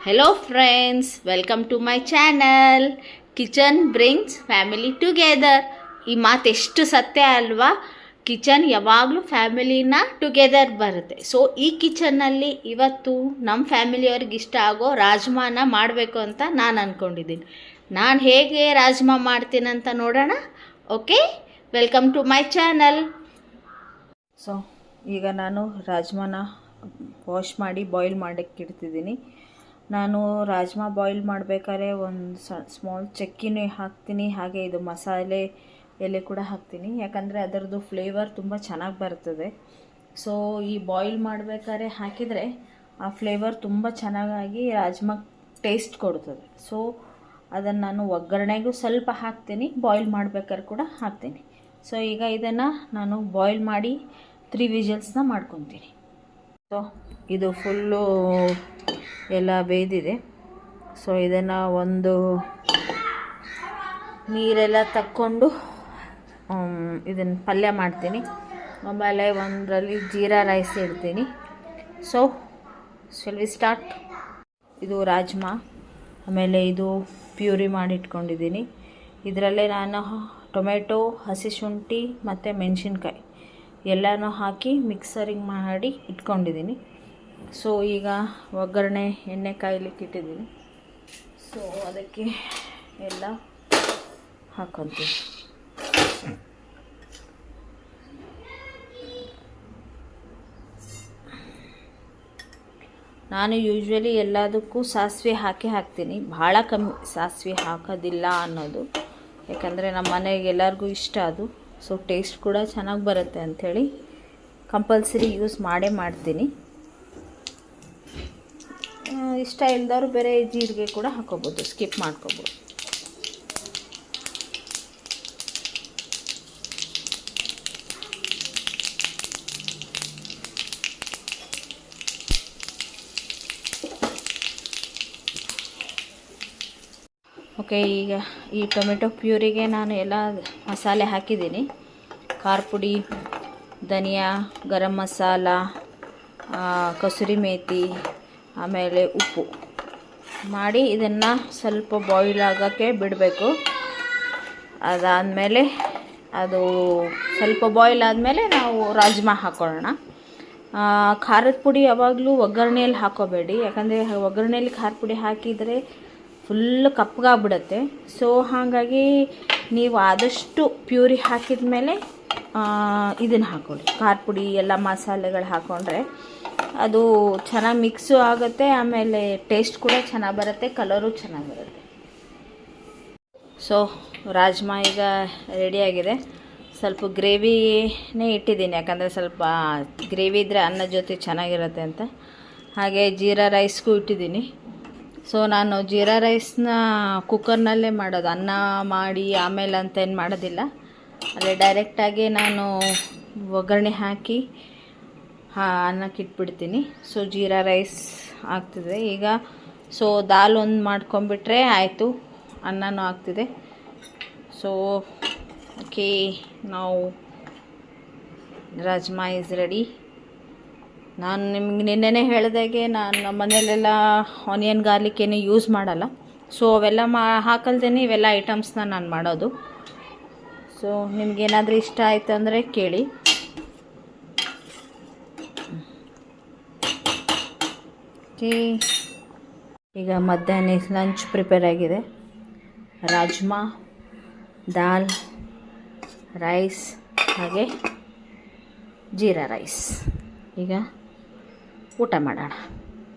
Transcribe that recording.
Hello friends, welcome to my channel. Kitchen brings family together. ಈ ಮಾತು ಎಷ್ಟು ಸತ್ಯ ಅಲ್ವಾ. ಕಿಚನ್ ಯಾವಾಗಲೂ ಫ್ಯಾಮಿಲಿನ ಟುಗೆದರ್ ಬರುತ್ತೆ. ಸೊ ಈ ಕಿಚನ್ನಲ್ಲಿ ಇವತ್ತು ನಮ್ಮ ಫ್ಯಾಮಿಲಿಯವ್ರಿಗೆ ಇಷ್ಟ ಆಗೋ ರಾಜ್ಮಾನ ಮಾಡಬೇಕು ಅಂತ ನಾನು ಅಂದ್ಕೊಂಡಿದ್ದೀನಿ. ನಾನು ಹೇಗೆ ರಾಜ್ಮಾ ಮಾಡ್ತೀನಂತ ನೋಡೋಣ. Okay, welcome to my channel. So ಈಗ ನಾನು ರಾಜ್ಮಾನ ವಾಶ್ ಮಾಡಿ ಬಾಯ್ಲ್ ಮಾಡೋಕ್ಕೆ ಇಡ್ತಿದ್ದೀನಿ. ನಾನು ರಾಜ್ಮಾ ಬಾಯ್ಲ್ ಮಾಡಬೇಕಾದ್ರೆ ಒಂದು ಸ್ಮಾಲ್ ಚಕ್ಕಿನೂ ಹಾಕ್ತೀನಿ, ಹಾಗೆ ಇದು ಮಸಾಲೆ ಎಲೆ ಕೂಡ ಹಾಕ್ತೀನಿ, ಯಾಕಂದರೆ ಅದರದ್ದು ಫ್ಲೇವರ್ ತುಂಬ ಚೆನ್ನಾಗಿ ಬರ್ತದೆ. ಸೊ ಈ ಬಾಯ್ಲ್ ಮಾಡಬೇಕಾದ್ರೆ ಹಾಕಿದರೆ ಆ ಫ್ಲೇವರ್ ತುಂಬ ಚೆನ್ನಾಗಿ ರಾಜ್ಮಾ ಟೇಸ್ಟ್ ಕೊಡ್ತದೆ. ಸೊ ಅದನ್ನು ನಾನು ಒಗ್ಗರಣೆಗೂ ಸ್ವಲ್ಪ ಹಾಕ್ತೀನಿ, ಬಾಯ್ಲ್ ಮಾಡಬೇಕಾದ್ರೆ ಕೂಡ ಹಾಕ್ತೀನಿ. ಸೊ ಈಗ ಇದನ್ನು ನಾನು ಬಾಯ್ಲ್ ಮಾಡಿ 3 ವಿಜಲ್ಸ್ನ ಮಾಡ್ಕೊತೀನಿ. ಸೊ ಇದು ಫುಲ್ಲು ಎಲ್ಲ ಬೇಯ್ದಿದೆ. ಸೊ ಇದನ್ನು ಒಂದು ನೀರೆಲ್ಲ ತಕ್ಕೊಂಡು ಇದನ್ನು ಪಲ್ಯ ಮಾಡ್ತೀನಿ. ಆಮೇಲೆ ಒಂದರಲ್ಲಿ ಜೀರಾ ರೈಸ್ ಇಡ್ತೀನಿ. So shall we start. ಇದು ರಾಜ್ಮಾ, ಆಮೇಲೆ ಇದು ಪ್ಯೂರಿ ಮಾಡಿಟ್ಕೊಂಡಿದ್ದೀನಿ. ಇದರಲ್ಲೇ ನಾನು ಟೊಮೆಟೊ, ಹಸಿ ಶುಂಠಿ ಮತ್ತು ಮೆಣಸಿನ್ಕಾಯಿ ಎಲ್ಲನೂ ಹಾಕಿ ಮಿಕ್ಸರಿಂಗ್ ಮಾಡಿ ಇಟ್ಕೊಂಡಿದ್ದೀನಿ. ಸೊ ಈಗ ಒಗ್ಗರಣೆ ಎಣ್ಣೆ ಕಾಯ್ಲಿಕ್ಕೆ ಇಟ್ಟಿದ್ದೀನಿ. ಸೊ ಅದಕ್ಕೆ ಎಲ್ಲ ಹಾಕ್ಕೊತೀನಿ. ನಾನು ಯೂಶ್ವಲಿ ಎಲ್ಲದಕ್ಕೂ ಸಾಸಿವೆ ಹಾಕ್ತೀನಿ, ಭಾಳ ಕಮ್ಮಿ ಸಾಸಿವೆ ಹಾಕೋದಿಲ್ಲ ಅನ್ನೋದು, ಯಾಕಂದರೆ ನಮ್ಮ ಮನೆಗೆ ಎಲ್ಲರಿಗೂ ಇಷ್ಟ ಅದು. ಸೊ ಟೇಸ್ಟ್ ಕೂಡ ಚೆನ್ನಾಗಿ ಬರುತ್ತೆ ಅಂಥೇಳಿ ಕಂಪಲ್ಸರಿ ಯೂಸ್ ಮಾಡ್ತೀನಿ. ಇಷ್ಟ ಇಲ್ದವ್ರು ಬೇರೆ ಜೀರಿಗೆ ಕೂಡ ಹಾಕೋಬೋದು, ಸ್ಕಿಪ್ ಮಾಡ್ಕೋಬೋದು. ಓಕೆ, ಈಗ ಈ ಟೊಮೆಟೊ ಪ್ಯೂರಿಗೆ ನಾನು ಎಲ್ಲ ಮಸಾಲೆ ಹಾಕಿದ್ದೀನಿ. ಖಾರ ಪುಡಿ, ಧನಿಯಾ, ಗರಂ ಮಸಾಲ, ಕಸೂರಿ ಮೇಥಿ, ಆಮೇಲೆ ಉಪ್ಪು ಮಾಡಿ ಇದನ್ನು ಸ್ವಲ್ಪ ಬಾಯ್ಲ್ ಆಗೋಕ್ಕೆ ಬಿಡಬೇಕು. ಅದಾದಮೇಲೆ ಅದು ಸ್ವಲ್ಪ ಬಾಯ್ಲ್ ಆದಮೇಲೆ ನಾವು ರಾಜ್ಮಾ ಹಾಕ್ಕೊಳ್ಳೋಣ. ಖಾರದ ಪುಡಿ ಯಾವಾಗಲೂ ಒಗ್ಗರಣೆಯಲ್ಲಿ ಹಾಕೋಬೇಡಿ, ಯಾಕಂದರೆ ಒಗ್ಗರಣೆಯಲ್ಲಿ ಖಾರ ಪುಡಿ ಹಾಕಿದರೆ ಫುಲ್ ಕಪ್ಪಗಾಗ್ಬಿಡುತ್ತೆ. ಸೊ ಹಾಗಾಗಿ ನೀವು ಆದಷ್ಟು ಪ್ಯೂರಿ ಹಾಕಿದ ಮೇಲೆ ಇದನ್ನು ಹಾಕ್ಕೊಳ್ಳಿ. ಖಾರ ಪುಡಿ ಎಲ್ಲ ಮಸಾಲೆಗಳು ಹಾಕ್ಕೊಂಡ್ರೆ ಅದು ಚೆನ್ನಾಗಿ ಮಿಕ್ಸು ಆಗುತ್ತೆ, ಆಮೇಲೆ ಟೇಸ್ಟ್ ಕೂಡ ಚೆನ್ನಾಗಿ ಬರುತ್ತೆ, ಕಲರು ಚೆನ್ನಾಗಿ ಬರುತ್ತೆ. ಸೊ ರಾಜ್ಮಾ ಈಗ ರೆಡಿಯಾಗಿದೆ. ಸ್ವಲ್ಪ ಗ್ರೇವಿನೇ ಇಟ್ಟಿದ್ದೀನಿ, ಯಾಕಂದರೆ ಸ್ವಲ್ಪ ಗ್ರೇವಿ ಇದ್ದರೆ ಅನ್ನ ಜೊತೆ ಚೆನ್ನಾಗಿರುತ್ತೆ ಅಂತ. ಹಾಗೆ ಜೀರಾ ರೈಸ್ಗೂ ಇಟ್ಟಿದ್ದೀನಿ. ಸೊ ನಾನು ಜೀರಾ ರೈಸ್ನ ಕುಕ್ಕರ್ನಲ್ಲೇ ಮಾಡೋದು, ಅನ್ನ ಮಾಡಿ ಆಮೇಲೆ ಅಂತ ಏನು ಮಾಡೋದಿಲ್ಲ. ಅಲ್ಲೇ ಡೈರೆಕ್ಟಾಗಿ ನಾನು ಒಗ್ಗರಣೆ ಹಾಕಿ ಅನ್ನಕ್ಕೆ ಇಟ್ಬಿಡ್ತೀನಿ. ಸೊ ಜೀರಾ ರೈಸ್ ಆಗ್ತಿದೆ ಈಗ. ಸೊ ದಾಲ್ ಒಂದು ಮಾಡ್ಕೊಂಬಿಟ್ರೆ ಆಯಿತು, ಅನ್ನನೂ ಆಗ್ತಿದೆ. ಸೊ ಓಕೆ, ನಾವು ರಾಜ್ಮಾ ಈಸ್ ರೆಡಿ. ನಾನು ನಿಮ್ಗೆ ನಿನ್ನೆನೇ ಹೇಳಿದಾಗೆ ನಾನು ನಮ್ಮ ಮನೆಯಲ್ಲೆಲ್ಲ ಆನಿಯನ್ ಗಾರ್ಲಿಕ್ ಏನು ಯೂಸ್ ಮಾಡಲ್ಲ. ಸೊ ಅವೆಲ್ಲ ಹಾಕಲ್ದೇನೆ ಇವೆಲ್ಲ ಐಟಮ್ಸ್ನ ನಾನು ಮಾಡೋದು. ಸೊ ನಿಮಗೇನಾದರೂ ಇಷ್ಟ ಆಯಿತು ಅಂದರೆ ಕೇಳಿ. ಈಗ ಮಧ್ಯಾಹ್ನ ಲಂಚ್ ಪ್ರಿಪೇರ್ ಆಗಿದೆ. ರಾಜ್ಮಾ, ದಾಲ್, ರೈಸ್, ಹಾಗೆ ಜೀರಾ ರೈಸ್. ಈಗ ಊಟ ಮಾಡೋಣ.